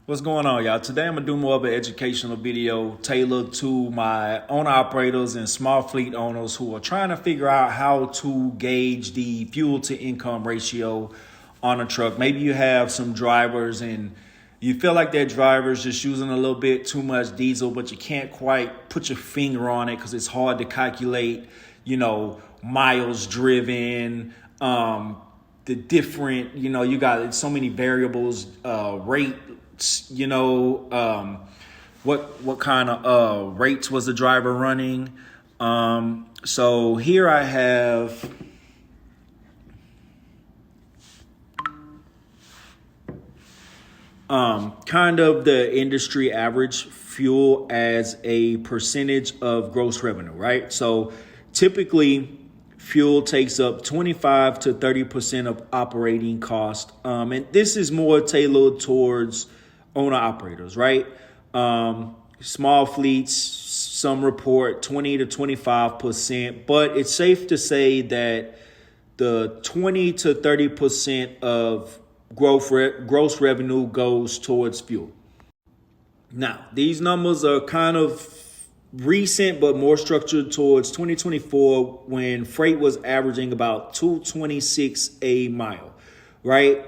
What's going on, y'all? Today I'm gonna do more of an educational video tailored to my owner operators and small fleet owners who are trying to figure out how to gauge the fuel to income ratio on a truck. Maybe you have some drivers and you feel like that driver's just using a little bit too much diesel, but you can't quite put your finger on it because it's hard to calculate, miles driven, the different, you got so many variables, rate, what kind of rates was the driver running. So here I have kind of the industry average fuel as a percentage of gross revenue, right? So typically fuel takes up 25 to 30% of operating cost. And this is more tailored towards owner operators, right? Small fleets, some report 20 to 25%, but it's safe to say that the 20 to 30% of gross revenue goes towards fuel. Now, these numbers are kind of recent, but more structured towards 2024 when freight was averaging about 226 a mile, right?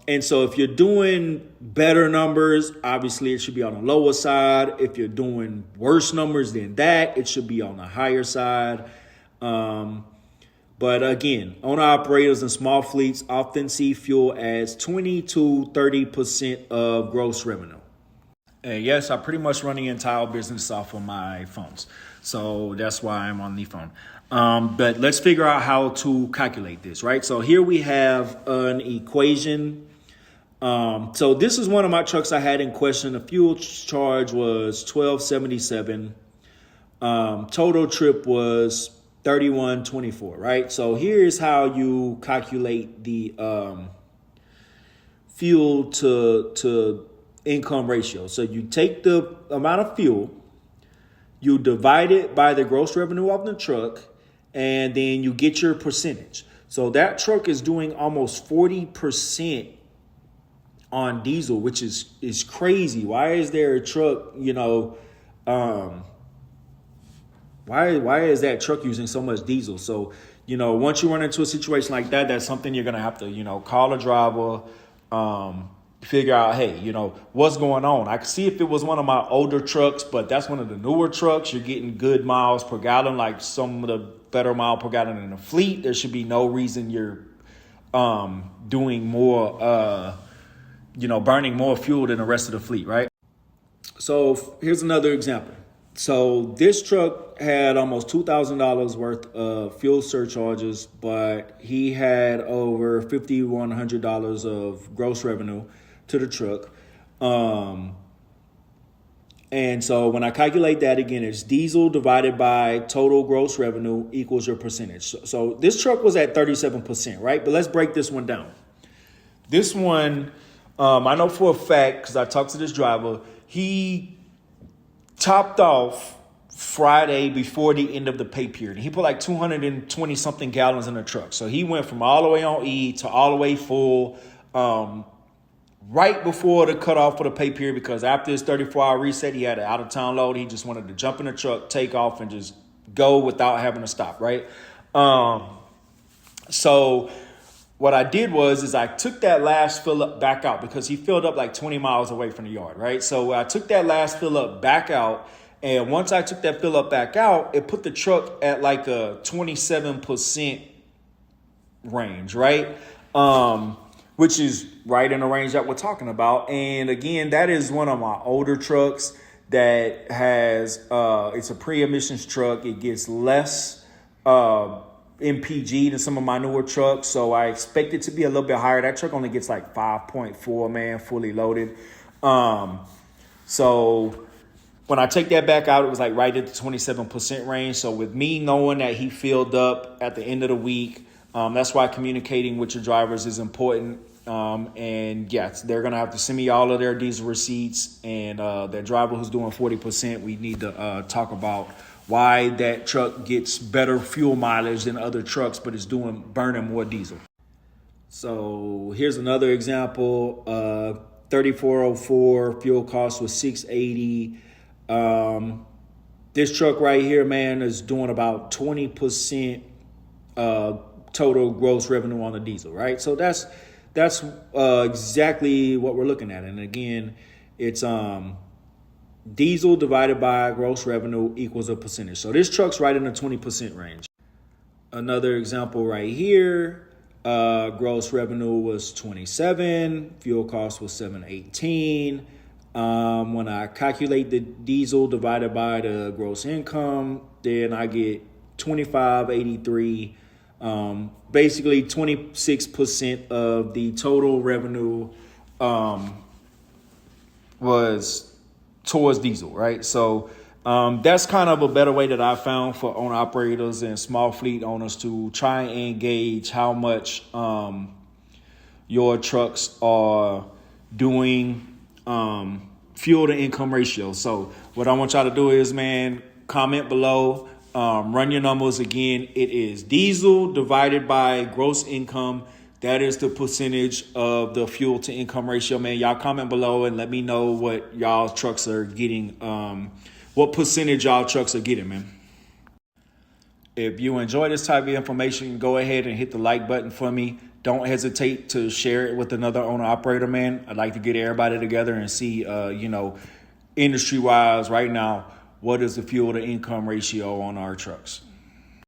And so if you're doing better numbers, obviously it should be on the lower side. If you're doing worse numbers than that, it should be on the higher side. But again, owner operators and small fleets often see fuel as 20 to 30% of gross revenue. And yes, I pretty much run the entire business off of my phones. So that's why I'm on the phone. But let's figure out how to calculate this, right? So here we have an equation. So this is one of my trucks I had in question. The fuel charge was $12.77. Total trip was $31.24, right? So here's how you calculate the fuel to income ratio. So you take the amount of fuel, you divide it by the gross revenue of the truck, and then you get your percentage. So that truck is doing almost 40% on diesel, which is crazy. Why is there a truck, why is that truck using so much diesel? So, once you run into a situation like that, that's something you're going to have to, call a driver, figure out, hey, what's going on? I could see if it was one of my older trucks, but that's one of the newer trucks. You're getting good miles per gallon, like some of the better mile per gallon in the fleet. There should be no reason you're doing more, burning more fuel than the rest of the fleet, right? So here's another example. So this truck had almost $2,000 worth of fuel surcharges, but he had over $5,100 of gross revenue to the truck. And so when I calculate that again, it's diesel divided by total gross revenue equals your percentage. So this truck was at 37%, right? But let's break this one down. This one, I know for a fact, because I talked to this driver, he topped off Friday before the end of the pay period. He put like 220 something gallons in the truck. So he went from all the way on E to all the way full right before the cutoff for the pay period, because after his 34-hour reset, he had an out-of-town load. He just wanted to jump in the truck, take off, and just go without having to stop, right? So what I did was I took that last fill up back out because he filled up like 20 miles away from the yard, right? So I took that last fill up back out. And once I took that fill up back out, it put the truck at like a 27% range, right? Which is right in the range that we're talking about. And again, that is one of my older trucks that has, it's a pre-emissions truck. It gets less MPG than some of my newer trucks. So I expect it to be a little bit higher. That truck only gets like 5.4, man, fully loaded. So when I take that back out, it was like right at the 27% range. So with me knowing that he filled up at the end of the week, that's why communicating with your drivers is important. And yes, they're going to have to send me all of their diesel receipts, and that driver who's doing 40%, we need to talk about why that truck gets better fuel mileage than other trucks, but it's burning more diesel. So here's another example. $34.04. Fuel cost was $6.80. This truck right here, man, is doing about 20% total gross revenue on the diesel, right? So that's exactly what we're looking at. And again, it's diesel divided by gross revenue equals a percentage. So this truck's right in the 20% range. Another example right here, gross revenue was 27, fuel cost was 718. When I calculate the diesel divided by the gross income, then I get 2583. Basically 26% of the total revenue was towards diesel, right? So that's kind of a better way that I found for owner operators and small fleet owners to try and gauge how much your trucks are doing fuel to income ratio. So what I want y'all to do is, man, comment below, run your numbers again. It is diesel divided by gross income. That is the percentage of the fuel to income ratio, man. Y'all comment below and let me know what y'all trucks are getting, what percentage y'all trucks are getting, man. If you enjoy this type of information, go ahead and hit the like button for me. Don't hesitate to share it with another owner operator, man. I'd like to get everybody together and see, industry wise right now, what is the fuel to income ratio on our trucks?